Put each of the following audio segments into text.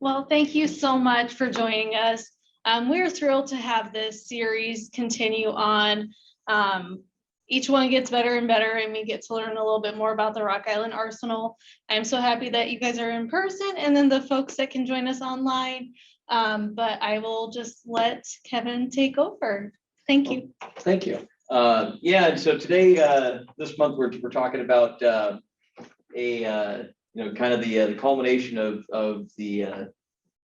Well, thank you so much for joining us. We're thrilled to have this series continue on. Each one gets better and better, and we get to learn a little bit more about the Rock Island Arsenal. I'm so happy that you guys are in person, and then the folks that can join us online. But I will just let Kevin take over. Thank you. Thank you. Yeah, and so today, this month, we're talking about kind of the culmination of the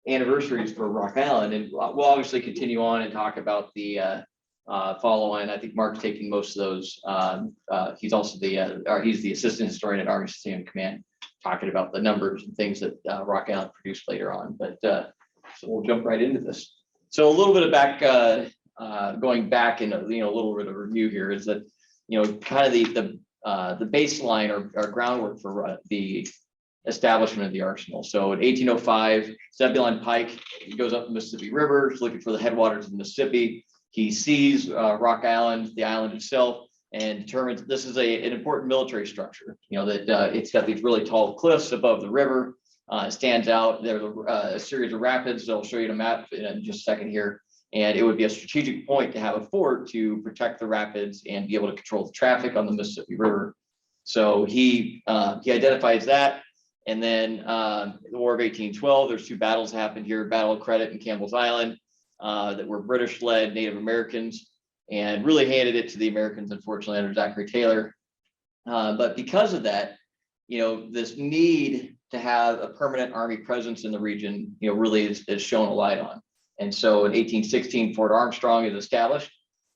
anniversaries for Rock Island, and we'll obviously continue on and talk about the follow-on. I think Mark's taking most of those. He's also he's the assistant historian at Army Sustainment Command, talking about the numbers and things that Rock Island produced later on. But so we'll jump right into this. So a little bit of going back in a little bit of review here is that kind of the baseline or groundwork for the establishment of the arsenal. So in 1805, Zebulon Pike, he goes up the Mississippi River, he's looking for the headwaters of the Mississippi. He sees Rock Island, the island itself, and determines this is an important military structure. That it's got these really tall cliffs above the river. It stands out. There's a series of rapids. I'll show you the map in just a second here. And it would be a strategic point to have a fort to protect the rapids and be able to control the traffic on the Mississippi River. So he identifies that. And then the War of 1812, there's two battles happened here, Battle of Credit and Campbell's Island, that were British-led Native Americans, and really handed it to the Americans, unfortunately, under Zachary Taylor. But because of that, this need to have a permanent Army presence in the region, really is shown a light on. And so in 1816, Fort Armstrong is established.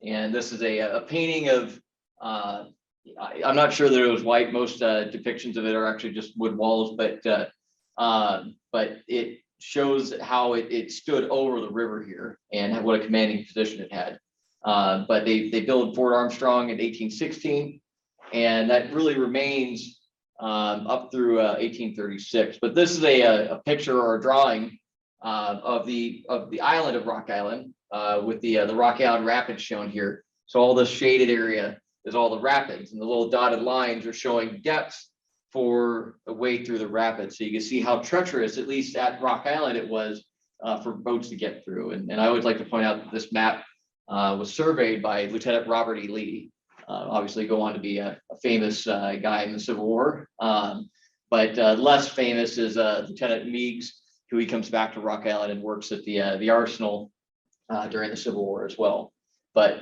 And this is a painting of, I'm not sure that it was white. Most depictions of it are actually just wood walls, but it shows how it stood over the river here and what a commanding position it had. But they built Fort Armstrong in 1816, and that really remains up through 1836. But this is a picture or a drawing of the island of Rock Island with the Rock Island Rapids shown here. So all this shaded area is all the rapids, and the little dotted lines are showing depths for the way through the rapids. So you can see how treacherous, at least at Rock Island, it was for boats to get through. And I always like to point out that this map was surveyed by Lieutenant Robert E. Lee, obviously go on to be a famous guy in the Civil War. But less famous is Lieutenant Meigs, who he comes back to Rock Island and works at the arsenal during the Civil War as well. But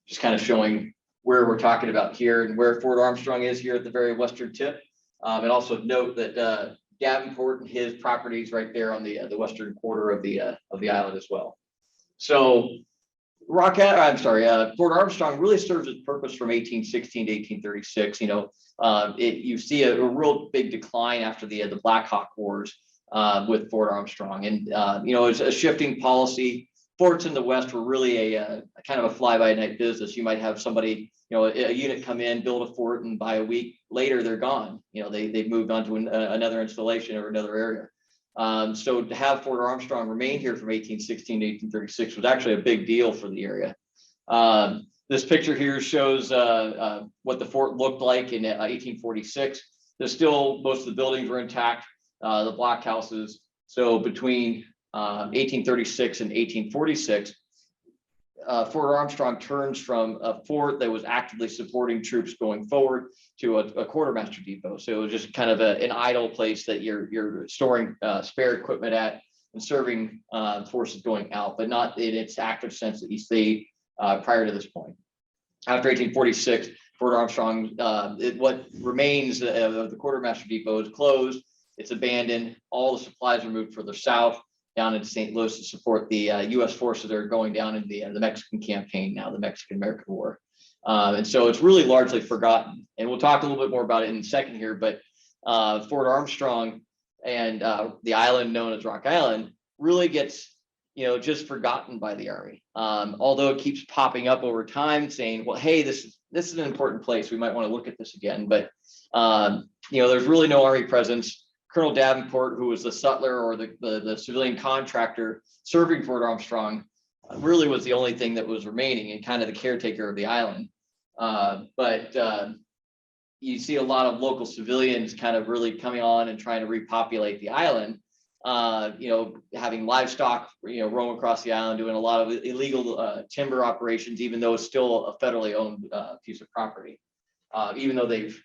just kind of showing where we're talking about here and where Fort Armstrong is here at the very western tip. And also note that Davenport and his properties right there on the western quarter of the island as well. So Fort Armstrong really serves its purpose from 1816 to 1836. You see a real big decline after the Black Hawk Wars with Fort Armstrong, and it's a shifting policy. Forts in the West were really a kind of a fly-by-night business. You might have somebody, a unit come in, build a fort, and by a week later they're gone. They've moved on to another installation or another area. So to have Fort Armstrong remain here from 1816 to 1836 was actually a big deal for the area. This picture here shows what the fort looked like in 1846. There's still, most of the buildings were intact, the blockhouses. So between 1836 and 1846, Fort Armstrong turns from a fort that was actively supporting troops going forward to a quartermaster depot. So it was just kind of an idle place that you're storing spare equipment at and serving forces going out, but not in its active sense that you see prior to this point. After 1846, Fort Armstrong, what remains of the quartermaster depot is closed. It's abandoned. All the supplies are moved further south, down into St. Louis to support the U.S. forces that are going down in the Mexican campaign now, the Mexican-American War. And so it's really largely forgotten. And we'll talk a little bit more about it in a second here, but Fort Armstrong and the island known as Rock Island really gets, just forgotten by the Army. Although it keeps popping up over time saying, well, hey, this is an important place. We might want to look at this again. But, there's really no Army presence. Colonel Davenport, who was the sutler or the civilian contractor serving Fort Armstrong, really was the only thing that was remaining and kind of the caretaker of the island. But you see a lot of local civilians kind of really coming on and trying to repopulate the island. having livestock, roam across the island, doing a lot of illegal timber operations, even though it's still a federally owned piece of property, even though they've,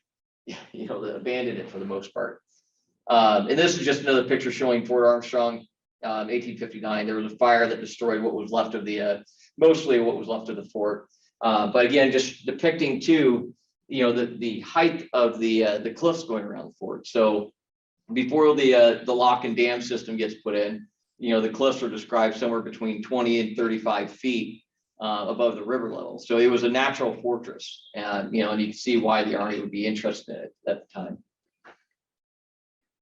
abandoned it for the most part. And this is just another picture showing Fort Armstrong, 1859. There was a fire that destroyed what was left of mostly what was left of the fort. But again, just depicting too, the height of the cliffs going around the fort. So before the lock and dam system gets put in, the cliffs are described somewhere between 20 and 35 feet above the river level. So it was a natural fortress, and you can see why the Army would be interested in it at the time.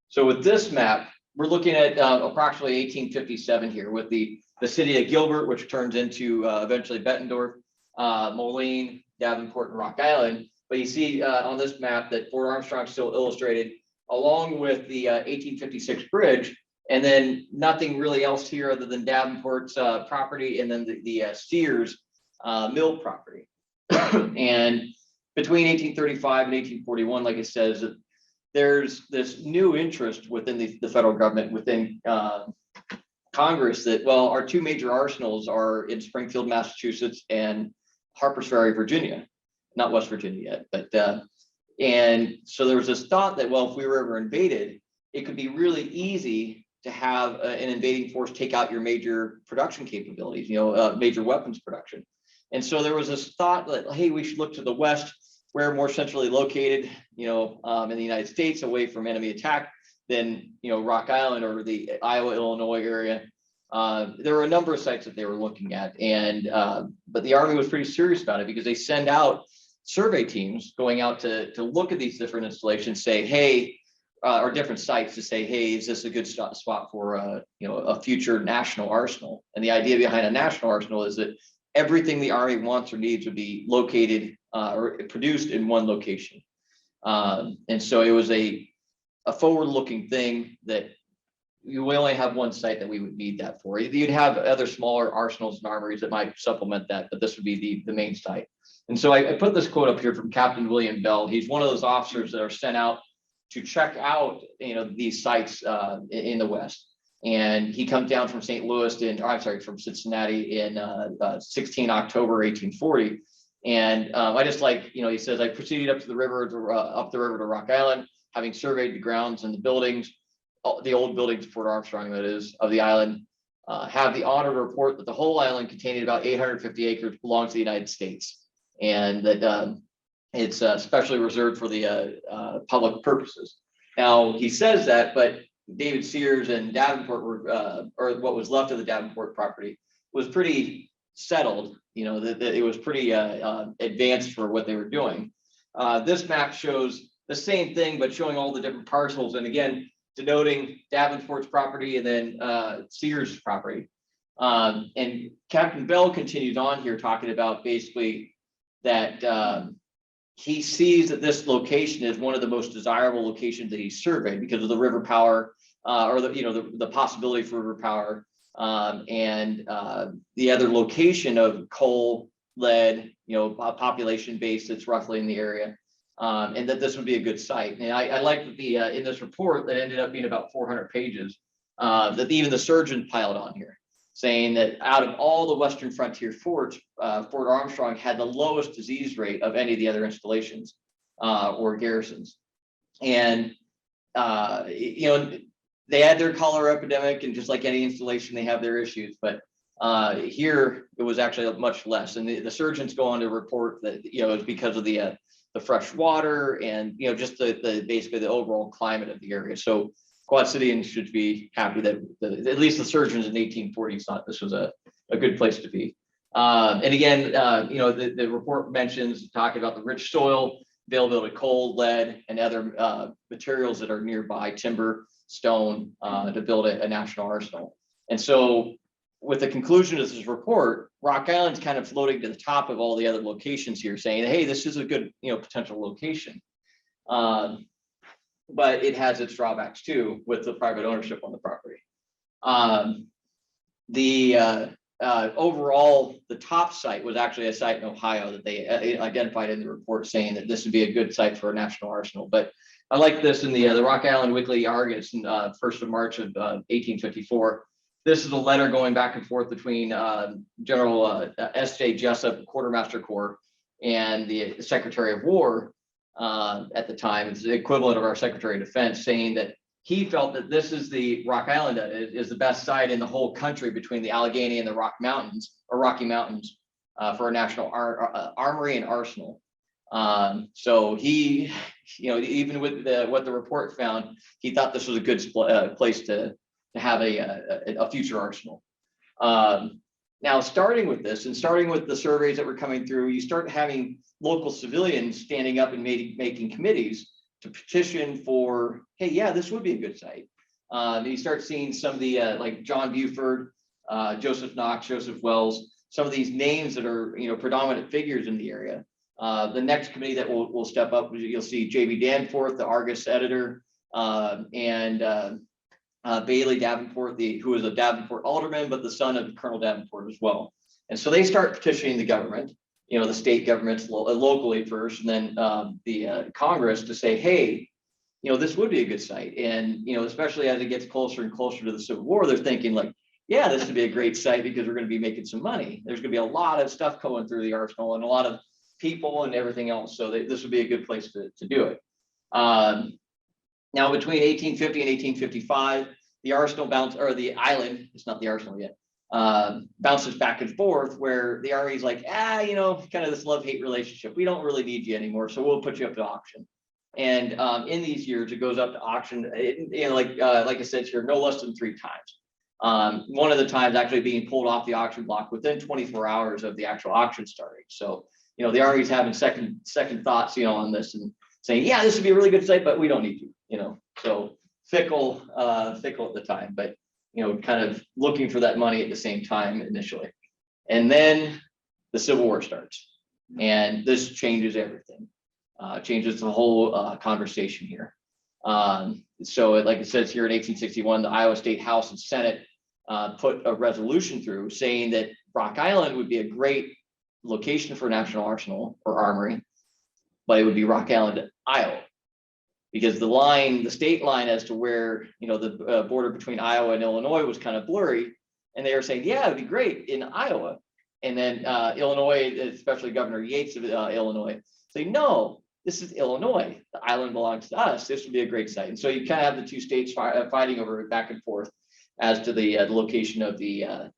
So with this map, we're looking at approximately 1857 here, with the city of Gilbert, which turns into eventually Bettendorf, Moline, Davenport, and Rock Island. But you see on this map that Fort Armstrong still illustrated, along with the 1856 bridge, and then nothing really else here other than Davenport's property, and then the Sears mill property. And between 1835 and 1841, like it says, there's this new interest within the federal government, within Congress, that, well, our two major arsenals are in Springfield, Massachusetts, and Harpers Ferry, Virginia. Not West Virginia yet, but and so there was this thought that, well, if we were ever invaded, it could be really easy to have an invading force take out your major production capabilities, major weapons production. And so there was this thought that, hey, we should look to the west, where more centrally located, in the United States, away from enemy attack, than Rock Island or the Iowa, Illinois area. There were a number of sites that they were looking at, and but the Army was pretty serious about it, because they send out survey teams going out to look at these different installations, say, hey, or different sites, to say, hey, is this a good spot for a future national arsenal? And the idea behind a national arsenal is that everything the Army wants or needs would be located or produced in one location. And so it was a forward-looking thing that we only have one site that we would need that for. You'd have other smaller arsenals and armories that might supplement that, but this would be the main site. And so I put this quote up here from Captain William Bell. He's one of those officers that are sent out to check out, these sites in the West. And he comes down from St. Louis from Cincinnati in 16 October 1840. And I just he says, I proceeded up the river to Rock Island, having surveyed the grounds and the buildings, the old buildings of Fort Armstrong, that is, of the island, have the honor to report that the whole island, containing about 850 acres, belongs to the United States, and that it's specially reserved for the public purposes. Now, he says that, but David Sears and Davenport were, or what was left of the Davenport property, was pretty settled, that it was pretty advanced for what they were doing. This map shows the same thing, but showing all the different parcels, and again, denoting Davenport's property and then Sears' property. And Captain Bell continues on here, talking about basically that he sees that this location is one of the most desirable locations that he surveyed, because of the river power, or the possibility for river power, and the other location of coal, lead, a population base that's roughly in the area, and that this would be a good site. And I like that the in this report that ended up being about 400 pages, that even the surgeon piled on here, saying that out of all the Western frontier forts, Fort Armstrong had the lowest disease rate of any of the other installations or garrisons. And they had their cholera epidemic, and just like any installation, they have their issues. But here it was actually much less. And the surgeons go on to report that it's because of the fresh water, and just the basically the overall climate of the area. So Quad Cityans should be happy that at least the surgeons in 1840s thought this was a good place to be. And again, the report mentions, talking about the rich soil, availability of coal, lead, and other materials that are nearby, timber, stone, to build a national arsenal. And so with the conclusion of this report, Rock Island's kind of floating to the top of all the other locations here, saying, hey, this is a good potential location. But it has its drawbacks too, with the private ownership on the property. Overall, the top site was actually a site in Ohio that they identified in the report, saying that this would be a good site for a national arsenal. But I like this in the Rock Island Weekly Argus, in 1st of March of 1854. This is a letter going back and forth between General S.J. Jessup, Quartermaster Corps, and the Secretary of War at the time. It's the equivalent of our Secretary of Defense, saying that he felt that this is the Rock Island is the best site in the whole country between the Allegheny and the Rocky Mountains for a national armory and arsenal. So he, even with what the report found, he thought this was a good place to have a future arsenal. Now, starting with this and starting with the surveys that were coming through, you start having local civilians standing up and making committees to petition for, hey, yeah, this would be a good site. You start seeing some of the like John Buford, Joseph Knox, Joseph Wells, some of these names that are predominant figures in the area. The next committee that will step up, you'll see J.B. Danforth, the Argus editor, and Bailey Davenport, who was a Davenport alderman, but the son of Colonel Davenport as well. And so they start petitioning the government, the state governments locally first, and then the Congress to say, hey, this would be a good site. And, especially as it gets closer and closer to the Civil War, they're thinking like, yeah, this would be a great site because we're going to be making some money. There's going to be a lot of stuff going through the arsenal and a lot of people and everything else. So this would be a good place to do it. Now, between 1850 and 1855, the arsenal the island, it's not the arsenal yet, bounces back and forth where the Army's like, kind of this love-hate relationship. We don't really need you anymore, so we'll put you up to auction. And in these years, it goes up to auction, like I said here, no less than 3 times. One of the times actually being pulled off the auction block within 24 hours of the actual auction starting. So, the Army's having second thoughts, on this and saying, yeah, this would be a really good site, but we don't need you, so fickle at the time, but, kind of looking for that money at the same time initially. And then the Civil War starts, and this changes everything, changes the whole conversation here. So like it says here in 1861, the Iowa State House and Senate put a resolution through saying that Rock Island would be a great location for a national arsenal or armory, but it would be Rock Island, Iowa, because the state line as to where the border between Iowa and Illinois was kind of blurry, and they were saying, yeah, it'd be great in Iowa, and then Illinois, especially Governor Yates of Illinois, say, no, this is Illinois. The island belongs to us. This would be a great site. And so you kind of have the two states fighting over it back and forth as to the location of the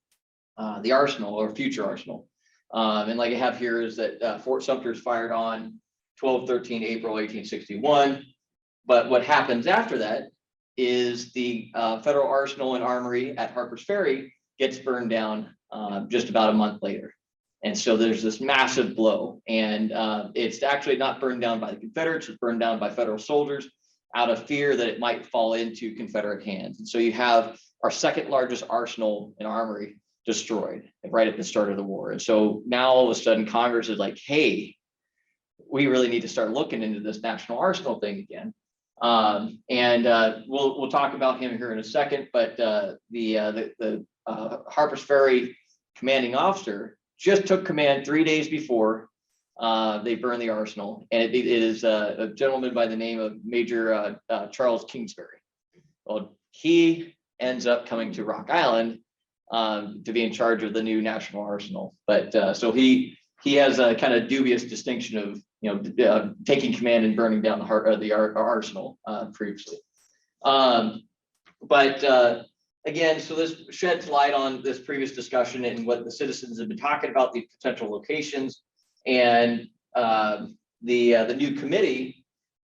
arsenal or future arsenal. And like I have here is that Fort Sumter is fired on 12-13 April 1861. But what happens after that is the federal arsenal and armory at Harper's Ferry gets burned down just about a month later. And so there's this massive blow, and it's actually not burned down by the Confederates, it's burned down by federal soldiers out of fear that it might fall into Confederate hands. And so you have our second largest arsenal and armory destroyed right at the start of the war. And so now all of a sudden Congress is like, hey, we really need to start looking into this national arsenal thing again. We'll talk about him here in a second, but the Harper's Ferry commanding officer just took command 3 days before they burned the arsenal, and it is a gentleman by the name of Major Charles Kingsbury. Well, he ends up coming to Rock Island to be in charge of the new national arsenal, but so he has a kind of dubious distinction of taking command and burning down the arsenal previously. Again, so this sheds light on this previous discussion and what the citizens have been talking about, the potential locations, and the new committee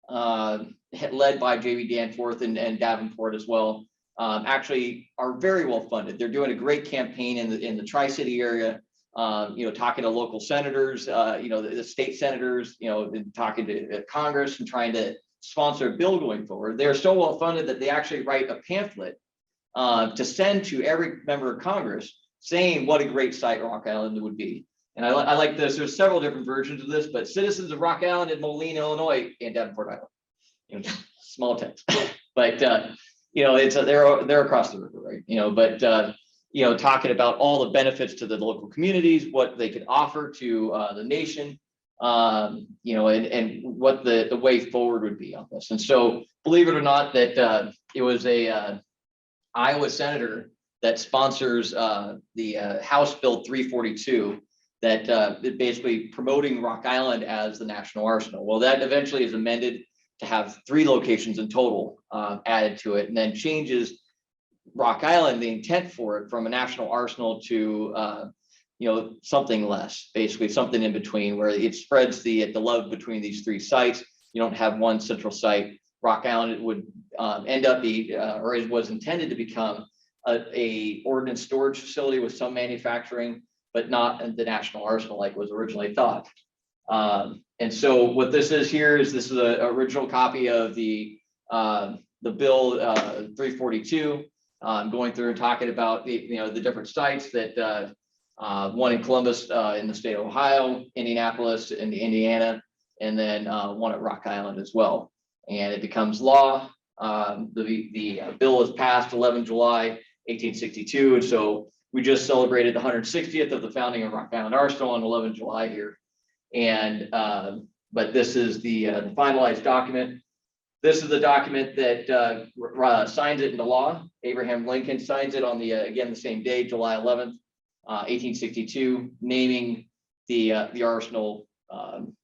led by J.B. Danforth and Davenport as well, actually are very well funded. They're doing a great campaign in the Tri-City area. Talking to local senators, the state senators, and talking to Congress and trying to sponsor a bill going forward. They're so well funded that they actually write a pamphlet to send to every member of Congress saying what a great site Rock Island would be. And I like this. There's several different versions of this, but citizens of Rock Island and Moline, Illinois, and Davenport Island. Small text, but they're across the river, right? Talking about all the benefits to the local communities, what they could offer to the nation, you know, and what the way forward would be on this. And so, believe it or not, that it was a Iowa senator that sponsors the House Bill 342 that basically promoting Rock Island as the national arsenal. Well, that eventually is amended to have 3 locations in total added to it, and then changes Rock Island, the intent for it, from a national arsenal to you know, something less, basically something in between, where it spreads the love between these 3 sites. You don't have one central site. Rock Island, it would end up or it was intended to become a ordnance storage facility with some manufacturing, but not the national arsenal like was originally thought. And so what this is here is this is an original copy of the bill 342, going through and talking about the different sites that one in Columbus in the state of Ohio, Indianapolis in Indiana, and then one at Rock Island as well. And it becomes law. The bill was passed 11 July 1862, and so we just celebrated the 160th of the founding of Rock Island Arsenal on 11 July here. And but this is the finalized document. This is the document that signs it into law. Abraham Lincoln signs it on again the same day, July 11th, 1862, naming the arsenal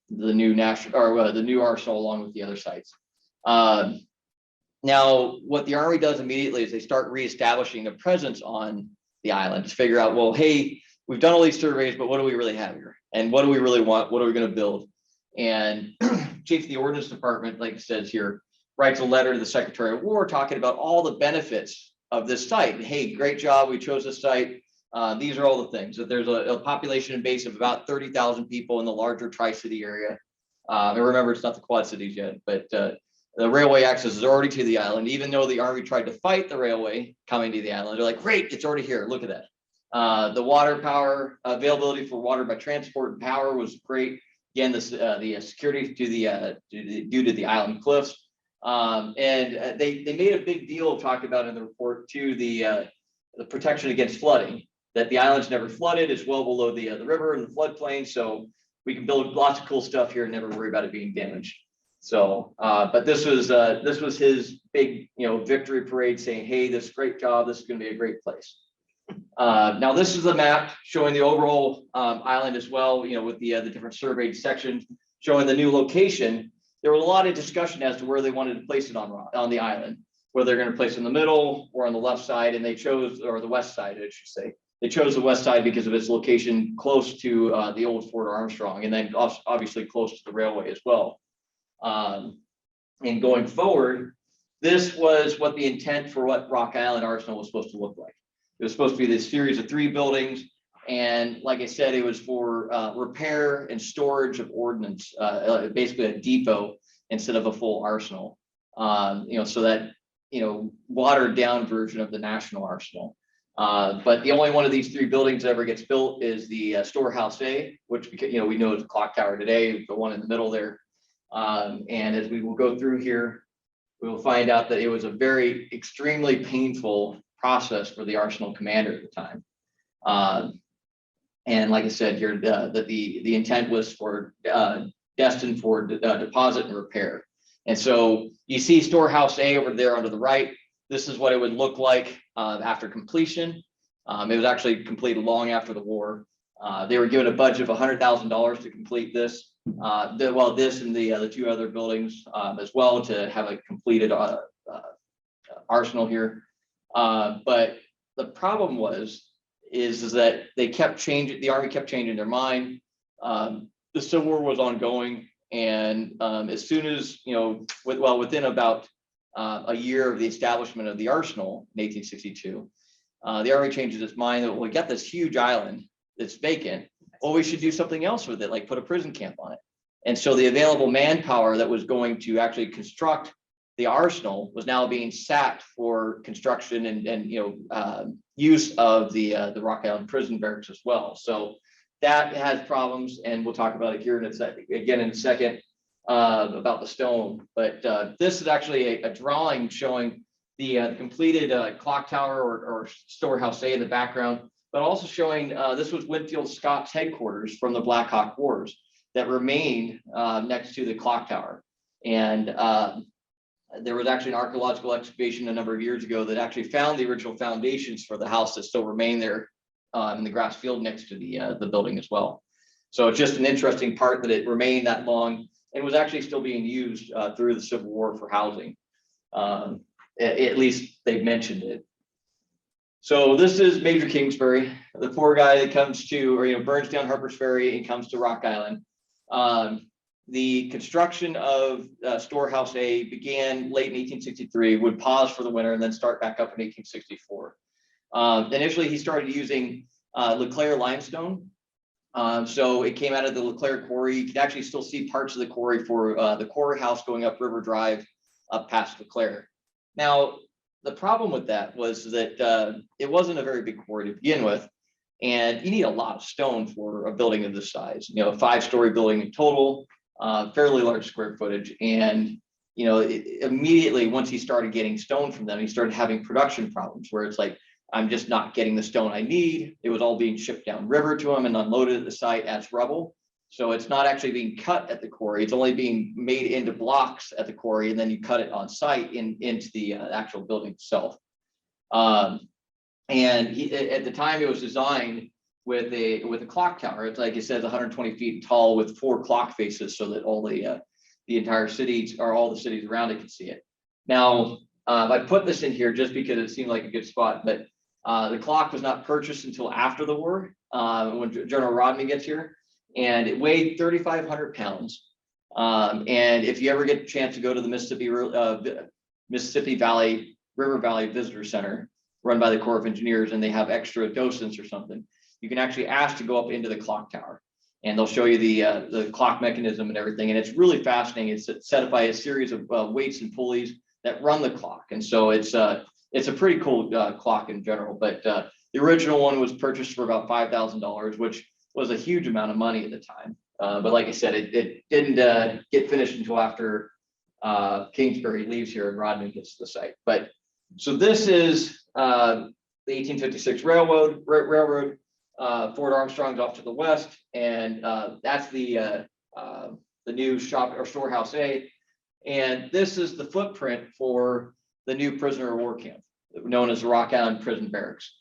the new national, or the new arsenal, along with the other sites. Now, what the Army does immediately is they start reestablishing a presence on the island to figure out, well, hey, we've done all these surveys, but what do we really have here? And what do we really want? What are we going to build? And Chief of the Ordnance Department, like it says here, writes a letter to the Secretary of War talking about all the benefits of this site. Hey, great job. We chose this site. These are all the things. That there's a population base of about 30,000 people in the larger Tri-City area. And remember, it's not the Quad Cities yet, but the railway access is already to the island. Even though the Army tried to fight the railway coming to the island, they're like, great, it's already here. Look at that. The water power availability for water by transport and power was great. Again, the security due to the island cliffs. And they made a big deal, talked about in the report too, the protection against flooding, that the island's never flooded. It's well below the river and the floodplain, so we can build lots of cool stuff here and never worry about it being damaged. So, but this was his big, victory parade, saying, hey, this is a great job. This is going to be a great place. Now, this is the map showing the overall island as well, with the different surveyed sections showing the new location. There was a lot of discussion as to where they wanted to place it on the island, whether they're going to place it in the middle or on the left side, and they chose, or the west side, I should say. They chose the west side because of its location close to the old Fort Armstrong, and then obviously close to the railway as well. And going forward, this was what the intent for what Rock Island Arsenal was supposed to look like. It was supposed to be this series of 3 buildings, and like I said, it was for repair and storage of ordnance, basically a depot instead of a full arsenal. So that watered down version of the national arsenal. But the only one of these 3 buildings that ever gets built is the Storehouse A, which we know is the clock tower today, the one in the middle there. And as we will go through here, we will find out that it was a very extremely painful process for the arsenal commander at the time. And like I said here, that the intent was for destined for deposit and repair. And so you see Storehouse A over there on the right. This is what it would look like after completion. It was actually completed long after the war. They were given a budget of $100,000 to complete this. This and the 2 other buildings as well, to have a completed arsenal here. But the problem is that they kept changing. The Army kept changing their mind. The Civil War was ongoing, and as soon as within about a year of the establishment of the arsenal in 1862, the Army changes its mind that we got this huge island that's vacant. Well, we should do something else with it, like put a prison camp on it. And so the available manpower that was going to actually construct the arsenal was now being sapped for construction and use of the Rock Island prison barracks as well. So that has problems, and we'll talk about it here in a second about the stone. But this is actually a drawing showing the completed clock tower or Storehouse A in the background, but also showing this was Winfield Scott's headquarters from the Black Hawk Wars. that remained next to the clock tower. And there was actually an archaeological excavation a number of years ago that actually found the original foundations for the house that still remain there in the grass field next to the building as well. So it's just an interesting part that it remained that long and was actually still being used through the Civil War for housing. At least they've mentioned it. So this is Major Kingsbury, the poor guy that comes to, or burns down Harper's Ferry and comes to Rock Island. The construction of Storehouse A began late in 1863, would pause for the winter and then start back up in 1864. Initially, he started using Leclaire limestone. So it came out of the Leclaire Quarry. You can actually still see parts of the quarry for the quarry house going up River Drive up past Leclaire. Now, the problem with that was that it wasn't a very big quarry to begin with, and you need a lot of stone for a building of this size. A 5-story building in total, fairly large square footage, and immediately once he started getting stone from them, he started having production problems where it's like, I'm just not getting the stone I need. It was all being shipped down river to him and unloaded at the site as rubble. So it's not actually being cut at the quarry. It's only being made into blocks at the quarry, and then you cut it on site into the actual building itself. And at the time, it was designed with a clock tower. It's like it says 120 feet tall with 4 clock faces, so that all the entire cities, or all the cities around it, can see it. Now, I put this in here just because it seemed like a good spot, but the clock was not purchased until after the war, when General Rodney gets here, and it weighed 3,500 pounds. And if you ever get a chance to go to the Mississippi Valley, River Valley Visitor Center, run by the Corps of Engineers, and they have extra docents or something, you can actually ask to go up into the clock tower, and they'll show you the clock mechanism and everything. And it's really fascinating. It's set up by a series of weights and pulleys that run the clock. And so it's a pretty cool clock in general, but the original one was purchased for about $5,000, which was a huge amount of money at the time. But like I said, it didn't get finished until after Kingsbury leaves here and Rodney gets to the site. But so this is the 1856 railroad. Fort Armstrong's off to the west, and that's the new shop or Storehouse A. And this is the footprint for the new prisoner of war camp, known as the Rock Island Prison Barracks.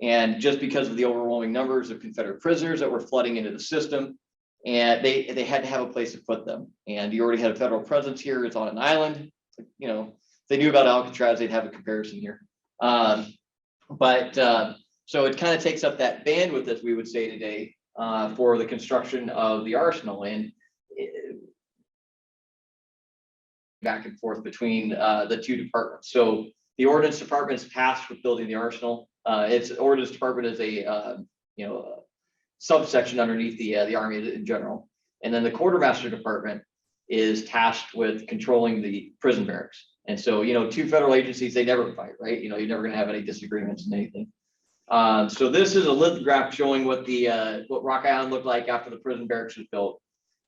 And just because of the overwhelming numbers of Confederate prisoners that were flooding into the system, and they had to have a place to put them. And you already had a federal presence here. It's on an island. If they knew about Alcatraz, they'd have a comparison here. So it kind of takes up that bandwidth, as we would say today, for the construction of the arsenal, and back and forth between the two departments. So the ordnance department is tasked with building the arsenal. Its ordnance department is a subsection underneath the Army in general, and then the quartermaster department is tasked with controlling the prison barracks. And so two federal agencies, they never fight, right? You're never going to have any disagreements in anything. So this is a lithograph showing what Rock Island looked like after the prison barracks was built.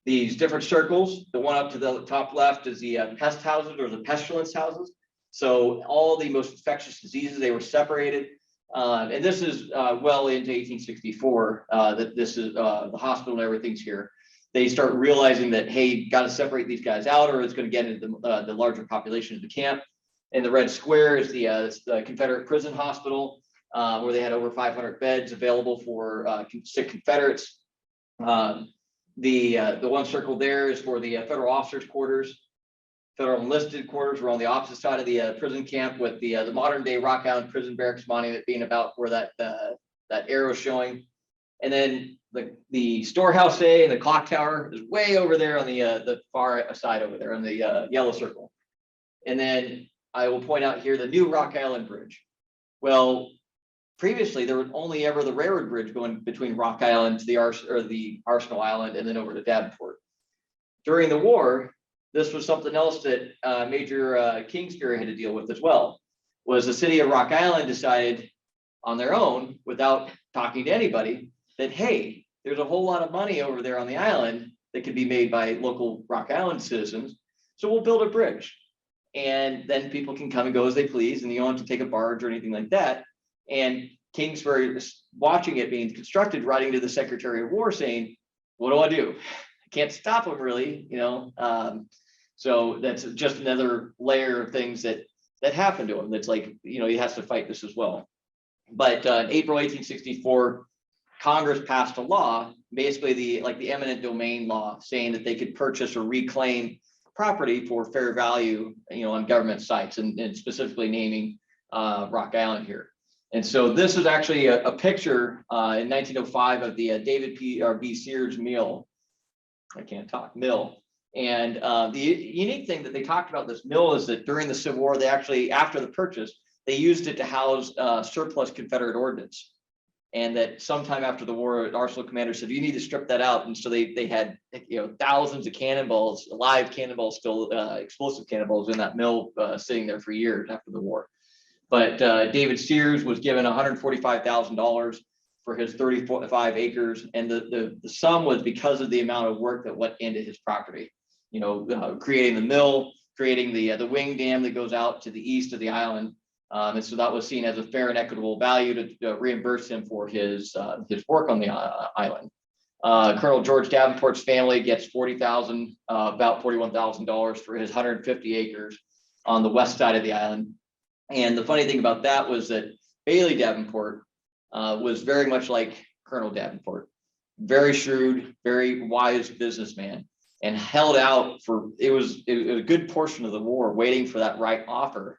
These different circles, the one up to the top left is the pest houses, or the pestilence houses. So all the most infectious diseases, they were separated. And this is well into 1864, that this is the hospital and everything's here. They start realizing that, hey, got to separate these guys out, or it's going to get into the larger population of the camp. And the red square is the Confederate prison hospital, where they had over 500 beds available for sick Confederates. The one circle there is for the federal officers' quarters. Federal enlisted quarters were on the opposite side of the prison camp, with the modern day Rock Island Prison Barracks monument being about where that arrow is showing. And then the Storehouse A and the clock tower is way over there on the far side over there on the yellow circle. And then I will point out here the new Rock Island Bridge. Well, previously there was only ever the railroad bridge going between Rock Island to the Arsenal Island and then over to Davenport. During the war, this was something else that Major Kingsbury had to deal with as well. Was the city of Rock Island decided on their own, without talking to anybody, that hey, there's a whole lot of money over there on the island that could be made by local Rock Island citizens, so we'll build a bridge, and then people can come and go as they please, and you don't have to take a barge or anything like that. And Kingsbury was watching it being constructed, writing to the Secretary of War saying, what do I do? can't stop him really, so that's just another layer of things that happened to him. That's like, he has to fight this as well. But in April 1864, Congress passed a law, basically the eminent domain law, saying that they could purchase or reclaim property for fair value, on government sites, and specifically naming Rock Island here. And so this is actually a picture in 1905 of the David B. Sears mill. I can't talk, mill. And the unique thing that they talked about this mill is that during the Civil War, they actually, after the purchase, they used it to house surplus Confederate ordnance. And that sometime after the war, arsenal commander said, you need to strip that out. And so they had, thousands of cannonballs, live cannonballs, still explosive cannonballs in that mill sitting there for years after the war. But David Sears was given $145,000 for his 35 acres. And the sum was because of the amount of work that went into his property, creating the mill, creating the wing dam that goes out to the east of the island. And so that was seen as a fair and equitable value to reimburse him for his work on the island. Colonel George Davenport's family gets about $41,000 for his 150 acres on the west side of the island. And the funny thing about that was that Bailey Davenport was very much like Colonel Davenport, very shrewd, very wise businessman, and held out for it was a good portion of the war waiting for that right offer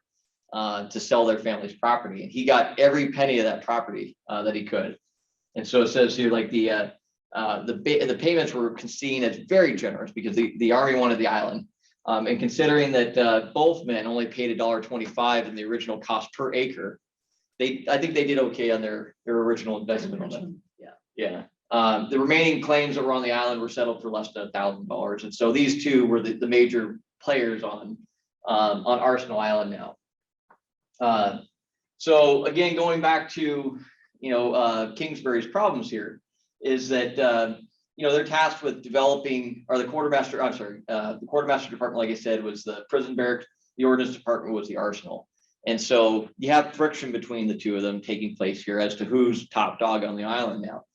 to sell their family's property. And he got every penny of that property that he could. And so it says here, like the payments were seen as very generous because the Army wanted the island. And considering that both men only paid $1.25 in the original cost per acre, I think they did okay on their original investment on them. Yeah. The remaining claims that were on the island were settled for less than $1,000. And so these two were the major players on Arsenal Island now. So again, going back to, Kingsbury's problems here is that, they're tasked with developing, or the quartermaster department, like I said, was the prison barracks. The ordnance department was the arsenal. And so you have friction between the two of them taking place here as to who's top dog on the island now.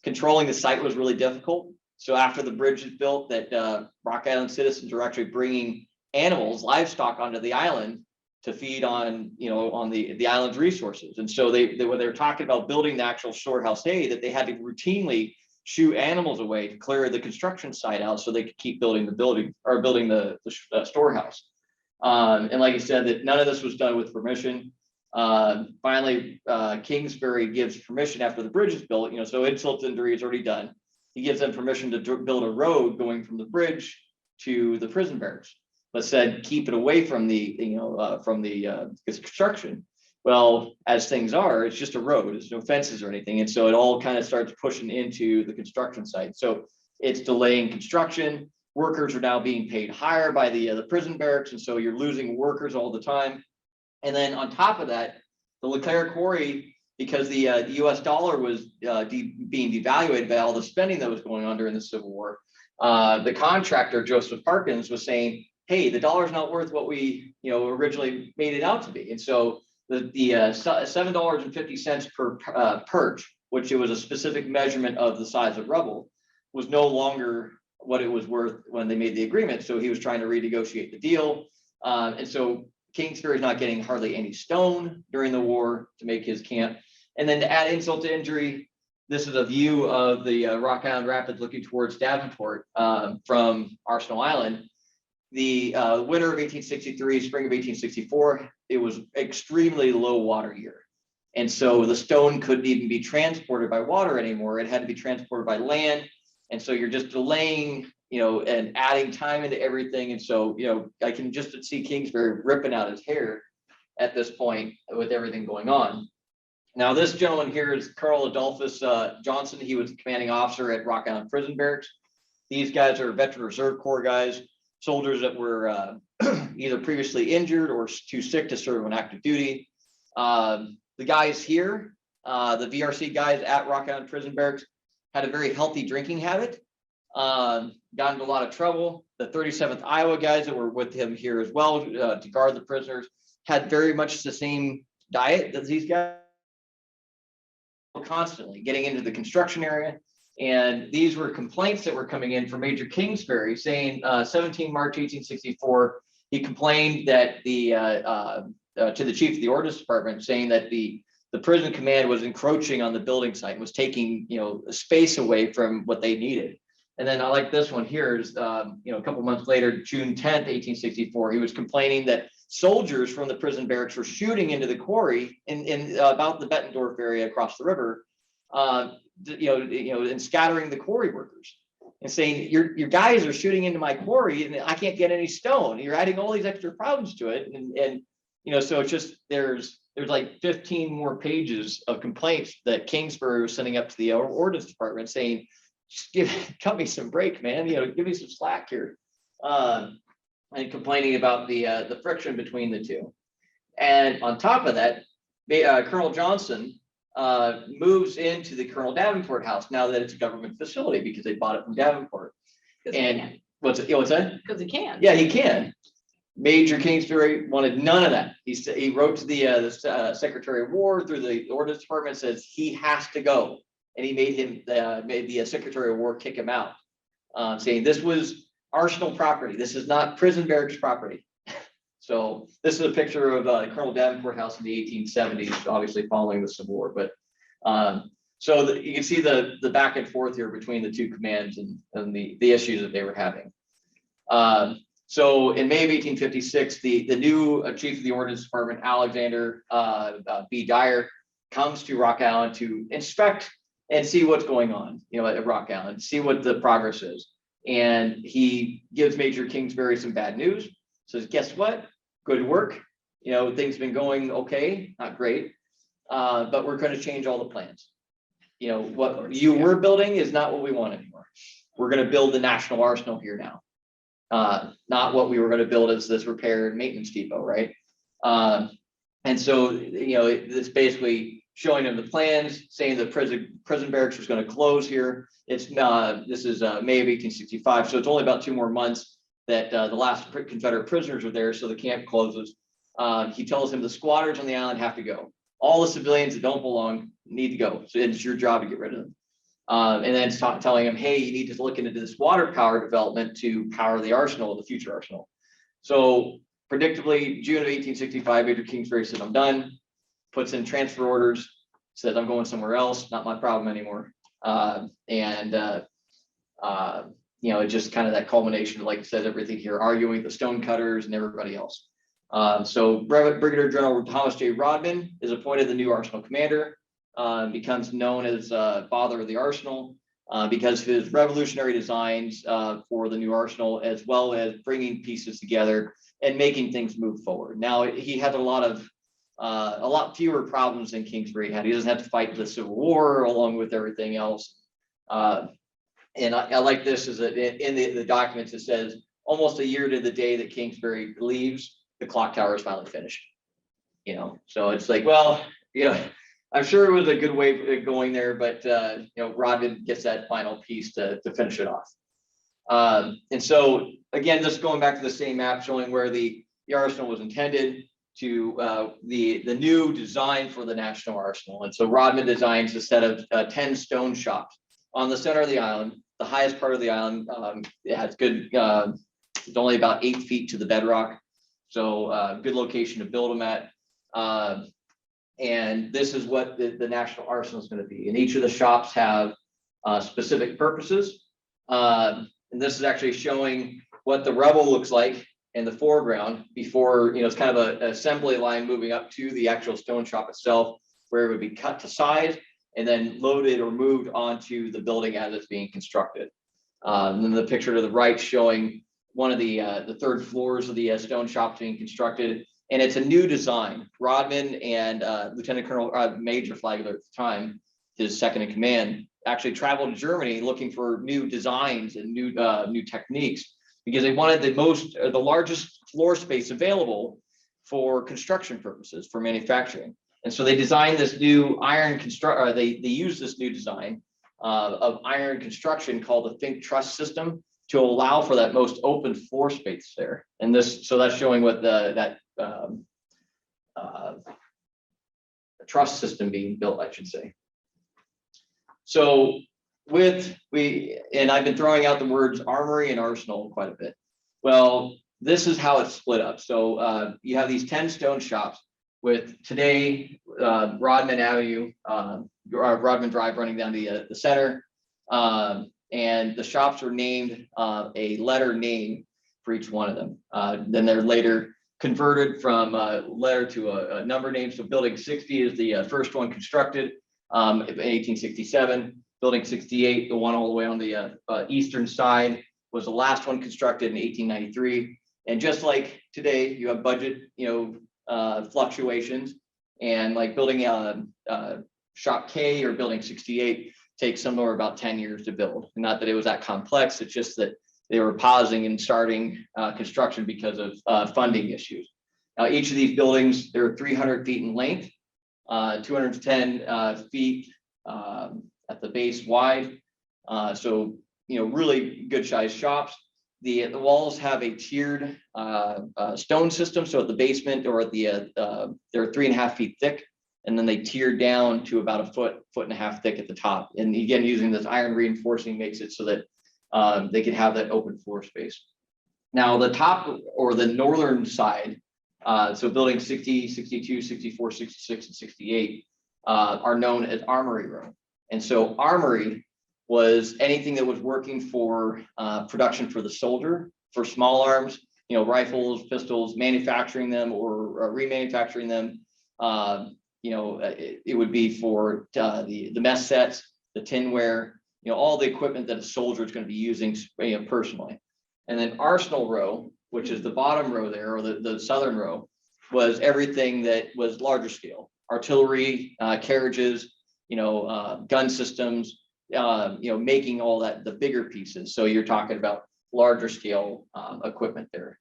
Controlling the site was really difficult. So after the bridge is built, that Rock Island citizens are actually bringing animals, livestock onto the island to feed on, on the island's resources. And so when they were talking about building the actual storehouse A, that they had to routinely shoo animals away to clear the construction site out so they could keep building the storehouse. And like I said, that none of this was done with permission. Finally, Kingsbury gives permission after the bridge is built, so insult to injury is already done. He gives them permission to build a road going from the bridge to the prison barracks, but said keep it away from the construction. Well, as things are, it's just a road. There's no fences or anything, and so it all kind of starts pushing into the construction site. So it's delaying construction. Workers are now being paid higher by the prison barracks, and so you're losing workers all the time. And then on top of that, the Leclaire Quarry, because the U.S. dollar was being devalued by all the spending that was going on during the Civil War, the contractor Joseph Parkins was saying, "Hey, the dollar's not worth what we originally made it out to be." And so the $7.50 per perch, which it was a specific measurement of the size of rubble, was no longer what it was worth when they made the agreement. So he was trying to renegotiate the deal. And so Kingsbury's not getting hardly any stone during the war to make his camp. And then to add insult to injury, this is a view of the Rock Island Rapids looking towards Davenport from Arsenal Island. The winter of 1863, spring of 1864, it was extremely low water year. And so the stone couldn't even be transported by water anymore. It had to be transported by land. And so you're just delaying, and adding time into everything. And so, I can just see Kingsbury ripping out his hair at this point with everything going on. Now, this gentleman here is Colonel Adolphus Johnson. He was the commanding officer at Rock Island Prison Barracks. These guys are Veteran Reserve Corps guys, soldiers that were either previously injured or too sick to serve on active duty. The guys here, the VRC guys at Rock Island Prison Barracks, had a very healthy drinking habit, got into a lot of trouble. The 37th Iowa guys that were with him here as well to guard the prisoners had very much the same diet as these guys, constantly getting into the construction area And these were complaints that were coming in from Major Kingsbury saying 17 March 1864, he complained that to the chief of the ordnance department, saying that the prison command was encroaching on the building site and was taking space away from what they needed. And then I like this one here is a couple months later, June 10th, 1864, he was complaining that soldiers from the prison barracks were shooting into the quarry in about the Bettendorf area across the river, and scattering the quarry workers and saying your guys are shooting into my quarry and I can't get any stone. You're adding all these extra problems to it, and so it's just there's like 15 more pages of complaints that Kingsbury was sending up to the ordnance department saying, cut me some break, man. Give me some slack here, and complaining about the friction between the two. And on top of that, Colonel Johnson moves into the Colonel Davenport house now that it's a government facility because they bought it from Davenport. And what's that? Because he can. Yeah, he can. Major Kingsbury wanted none of that. He wrote to the Secretary of War through the Ordnance Department, says he has to go, and he made the Secretary of War kick him out, saying this was arsenal property. This is not prison barracks property. So this is a picture of Colonel Davenport House in the 1870s, obviously following the Civil War. But so you can see the back and forth here between the two commands and the issues that they were having. So in May of 1856, the new chief of the Ordnance Department, Alexander B. Dyer, comes to Rock Island to inspect and see what's going on, at Rock Island, see what the progress is. And he gives Major Kingsbury some bad news. Says, guess what? Good work. Things have been going okay, not great, but we're going to change all the plans. What you were building is not what we want anymore. We're going to build the National Arsenal here now. Not what we were going to build as this repair and maintenance depot, right? And so, it's basically showing them the plans, saying the prison barracks was going to close here. This is May of 1865, so it's only about 2 more months that the last Confederate prisoners are there, so the camp closes. He tells him the squatters on the island have to go. All the civilians that don't belong need to go. So it's your job to get rid of them. And then telling him, hey, you need to look into this water power development to power the arsenal, the future arsenal. So predictably, June of 1865, Major Kingsbury said, I'm done, puts in transfer orders, says, I'm going somewhere else, not my problem anymore. It's just kind of that culmination of, like I said, everything here, arguing with the stonecutters and everybody else. So Brigadier General Thomas J. Rodman is appointed the new arsenal commander, becomes known as father of the arsenal because of his revolutionary designs for the new arsenal, as well as bringing pieces together and making things move forward. Now, he had a lot fewer problems than Kingsbury had. He doesn't have to fight the Civil War along with everything else. And I like this is that in the documents, it says almost a year to the day that Kingsbury leaves, the clock tower is finally finished. So it's like, well, I'm sure it was a good way of going there, but Rodman gets that final piece to finish it off. And so again, just going back to the same map showing where the arsenal was intended to the new design for the National Arsenal. And so Rodman designs a set of 10 stone shops on the center of the island, the highest part of the island. It has good, it's only about 8 feet to the bedrock. So good location to build them at. And this is what the National Arsenal is going to be. And each of the shops have specific purposes. And this is actually showing what the rubble looks like in the foreground before, it's kind of an assembly line moving up to the actual stone shop itself, where it would be cut to size and then loaded or moved onto the building as it's being constructed. And then the picture to the right showing one of the third floors of the stone shop being constructed. And it's a new design. Rodman and Lieutenant Colonel Major Flagler at the time, his second in command, actually traveled to Germany looking for new designs and new techniques, because they wanted the largest floor space available for construction purposes, for manufacturing. And so they designed this new they used this new design of iron construction called the think truss system to allow for that most open floor space there. And so that's showing what that truss system being built, I should say. So and I've been throwing out the words armory and arsenal quite a bit. Well, this is how it's split up. So you have these 10 stone shops with today Rodman Avenue, Rodman Drive running down the center. And the shops are named a letter name for each one of them. Then they're later converted from a letter to a number name. So building 60 is the first one constructed in 1867. Building 68, the one all the way on the eastern side, was the last one constructed in 1893. And just like today, you have budget, fluctuations, and like building shop K or building 68 takes somewhere about 10 years to build. Not that it was that complex, it's just that they were pausing and starting construction because of funding issues. Now, each of these buildings, they're 300 feet in length, 210 feet at the base wide. So, really good sized shops. The walls have a tiered stone system. So at the basement or at they're 3.5 feet thick. And then they tier down to about a foot and a half thick at the top. And again, using this iron reinforcing makes it so that they can have that open floor space. Now, the top or the northern side, so building 60, 62, 64, 66, and 68 are known as Armory Room. And so Armory was anything that was working for production for the soldier, for small arms, rifles, pistols, manufacturing them or remanufacturing them. It would be for the mess sets, the tinware, all the equipment that a soldier is going to be using personally. And then Arsenal Row, which is the bottom row there, or the southern row, was everything that was larger scale: artillery, carriages, gun systems, making all that, the bigger pieces. So you're talking about larger scale equipment there.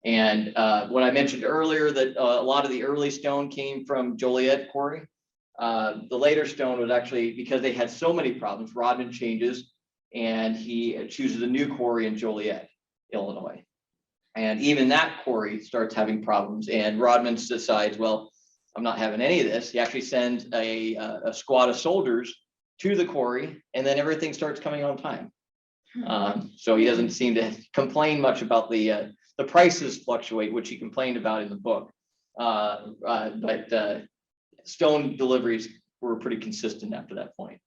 And when I mentioned earlier that a lot of the early stone came from Joliet Quarry, the later stone was actually, because they had so many problems, Rodman changes and he chooses a new quarry in Joliet, Illinois. And even that quarry starts having problems, and Rodman decides, well, I'm not having any of this. He actually sends a squad of soldiers to the quarry, and then everything starts coming on time. So he doesn't seem to complain much about the prices fluctuate, which he complained about in the book. But stone deliveries were pretty consistent after that point.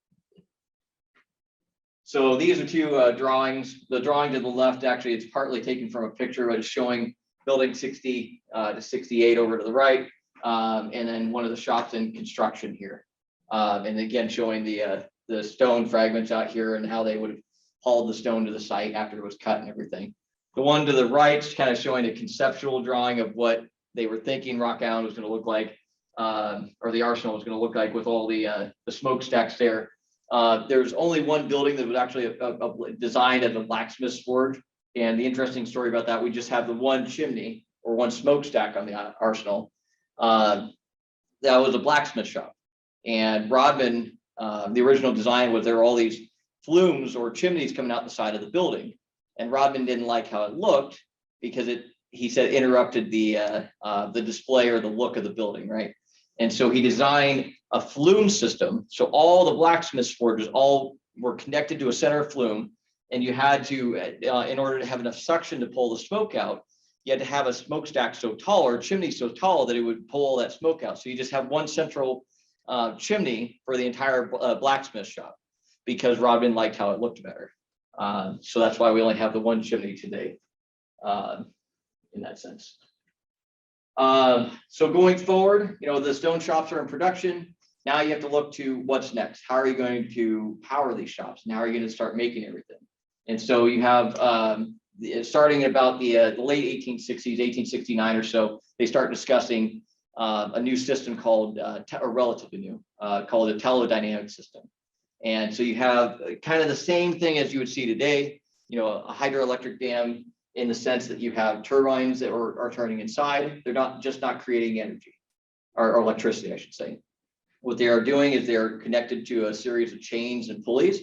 So these are two drawings. The drawing to the left, actually, it's partly taken from a picture, but it's showing building 60 to 68 over to the right, and then one of the shops in construction here. And again, showing the stone fragments out here and how they would have hauled the stone to the site after it was cut and everything. The one to the right is kind of showing a conceptual drawing of what they were thinking Rock Island was going to look like, or the arsenal was going to look like, with all the smokestacks there. There's only one building that was actually designed as a blacksmith's forge. And the interesting story about that, we just have the one chimney or one smokestack on the arsenal. That was a blacksmith shop. And Rodman, the original design was there were all these flumes or chimneys coming out the side of the building. And Rodman didn't like how it looked because he said, interrupted the display or the look of the building, right? And so he designed a flume system. So all the blacksmith's forges all were connected to a center flume, and you had to, in order to have enough suction to pull the smoke out, you had to have a smokestack so tall, or a chimney so tall, that it would pull all that smoke out. So you just have one central chimney for the entire blacksmith shop, because Rodman liked how it looked better. So that's why we only have the one chimney today, in that sense. So going forward, the stone shops are in production. Now you have to look to what's next. How are you going to power these shops? And how are you going to start making everything? And so you have, starting about the late 1860s, 1869 or so, they start discussing a new system called, or relatively new, called a Telodynamic System. And so you have kind of the same thing as you would see today, a hydroelectric dam, in the sense that you have turbines that are turning inside. They're not creating energy or electricity, I should say. What they are doing is they're connected to a series of chains and pulleys,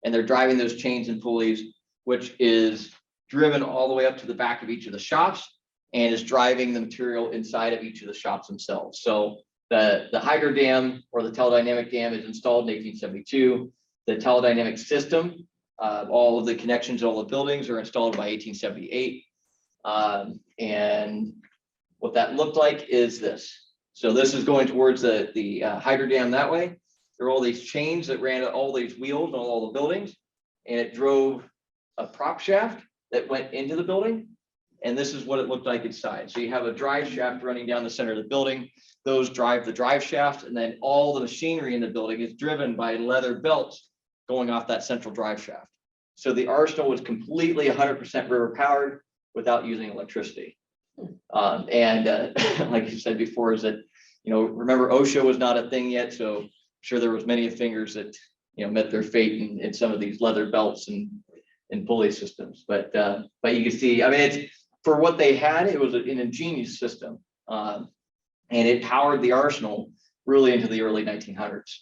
and they're driving those chains and pulleys, which is driven all the way up to the back of each of the shops, and is driving the material inside of each of the shops themselves. So the hydro dam, or the Telodynamic dam, is installed in 1872. The Telodynamic System, all of the connections to all the buildings are installed by 1878. And what that looked like is this. So this is going towards the hydro dam that way. There are all these chains that ran all these wheels on all the buildings, and it drove a prop shaft that went into the building. And this is what it looked like inside. So you have a drive shaft running down the center of the building. Those drive the drive shaft, and then all the machinery in the building is driven by leather belts going off that central drive shaft. So the arsenal was completely 100% river powered without using electricity. Like you said before, is that, remember OSHA was not a thing yet. So I'm sure there was many fingers that, met their fate in some of these leather belts and pulley systems. But you can see, I mean, it's, for what they had, it was an ingenious system. And it powered the arsenal really into the early 1900s.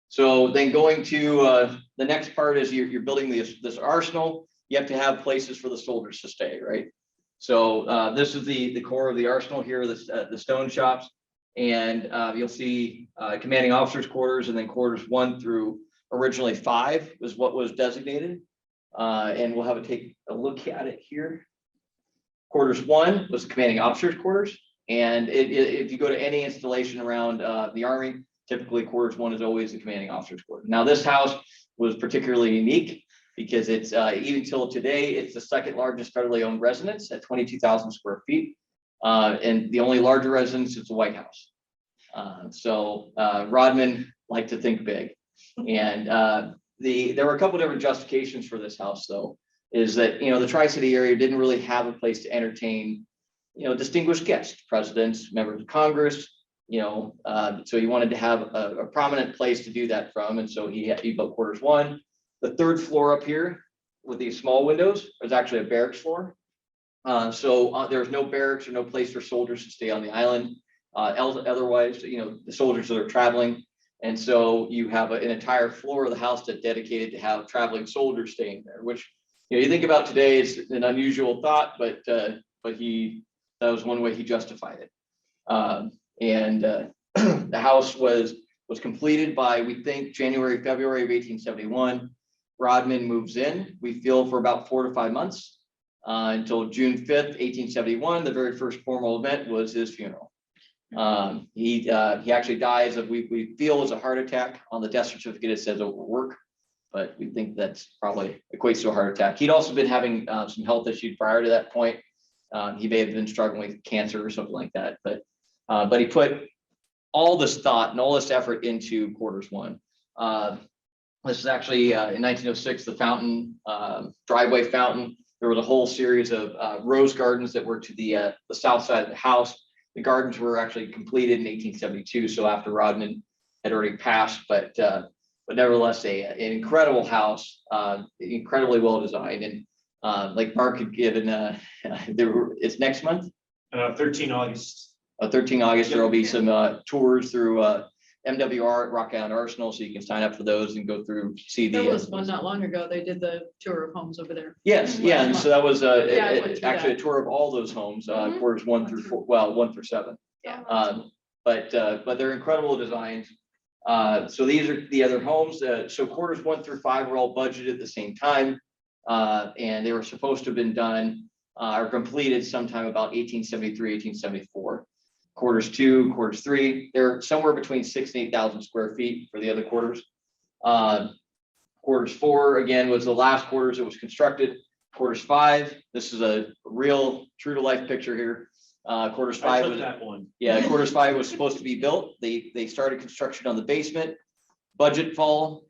So then going to the next part is you're building this arsenal. You have to have places for the soldiers to stay, right? So this is the core of the arsenal here, the stone shops. And you'll see commanding officers' quarters, and then quarters 1 through originally 5 was what was designated. And we'll have a take a look at it here. Quarters 1 was commanding officers' quarters. And if you go to any installation around the Army, typically quarters 1 is always the commanding officers' quarters. Now this house was particularly unique because it's even till today, it's the second largest federally owned residence at 22,000 square feet. And the only larger residence is the White House. So Rodman liked to think big. And there were a couple different justifications for this house, though, is that, the Tri-City area didn't really have a place to entertain, distinguished guests, presidents, members of Congress, so he wanted to have a prominent place to do that from. And so he built quarters 1. The third floor up here with these small windows was actually a barracks floor. So there was no barracks or no place for soldiers to stay on the island. Otherwise, the soldiers that are traveling. And so you have an entire floor of the house that's dedicated to have traveling soldiers staying there, which, you think about today is an unusual thought, but that was one way he justified it. The house was completed by, we think, January, February of 1871. Rodman moves in, we feel, for about 4 to 5 months until June 5th, 1871. The very first formal event was his funeral. He actually dies of, we feel, as a heart attack. On the death certificate, it says overwork, but we think that's probably equates to a heart attack. He'd also been having some health issues prior to that point. He may have been struggling with cancer or something like that, but he put all this thought and all this effort into quarters 1. This is actually in 1906, the fountain, driveway fountain. There was a whole series of rose gardens that were to the south side of the house. The gardens were actually completed in 1872, so after Rodman had already passed, but nevertheless, an incredible house, incredibly well designed. And like Mark had given, it's next month? 13 August. 13 August, there will be some tours through MWR at Rock Island Arsenal, so you can sign up for those and go through, see the. There was one not long ago. They did the tour of homes over there. Yes, yeah, and so that was actually a that. tour of all those homes, quarters 1 through 4, well, 1 through 7. Yeah. But they're incredible designs. So these are the other homes. So quarters 1 through 5 were all budgeted at the same time, and they were supposed to have been done or completed sometime about 1873, 1874. Quarters 2, quarters 3, they're somewhere between 6,000 and 8,000 square feet for the other quarters. Quarters 4, again, was the last quarters that was constructed. Quarters 5, this is a real true to life picture here. Quarters 5 was that one. Yeah, quarters 5 was supposed to be built. They started construction on the basement. Budget fall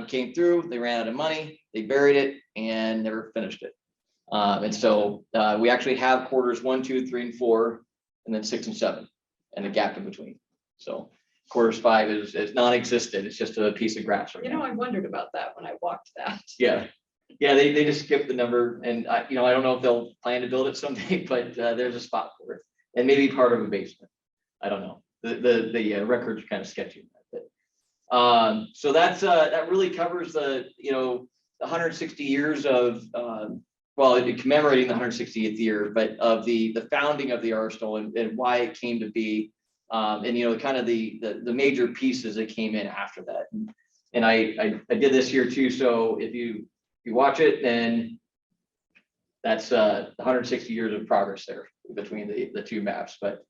came through. They ran out of money. They buried it and never finished it. And so we actually have quarters 1, 2, 3, and 4, and then 6 and 7, and a gap in between. So quarters 5 is non-existent. It's just a piece of grass right now. I wondered about that when I walked that. Yeah. They just skipped the number, and I don't know if they'll plan to build it someday, but there's a spot for it, and maybe part of a basement. I don't know. The records are kind of sketchy. So that really covers the 160 years of commemorating the 160th year, but of the founding of the arsenal and why it came to be. And, you know, kind of the major pieces that came in after that. And I did this here too. So if you watch it, then that's 160 years of progress there between the two maps, but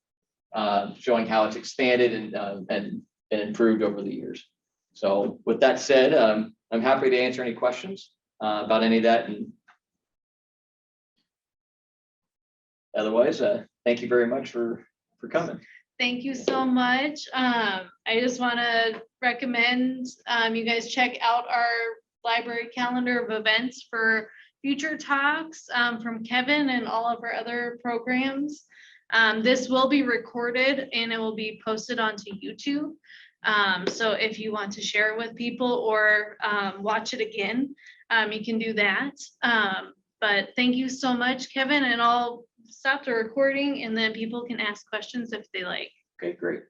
showing how it's expanded and improved over the years. So with that said, I'm happy to answer any questions about any of that. And otherwise, thank you very much for coming. Thank you so much. I just want to recommend you guys check out our library calendar of events for future talks from Kevin and all of our other programs. This will be recorded and it will be posted onto YouTube. So if you want to share it with people or watch it again, you can do that. But thank you so much, Kevin, and I'll stop the recording and then people can ask questions if they like. Okay, great.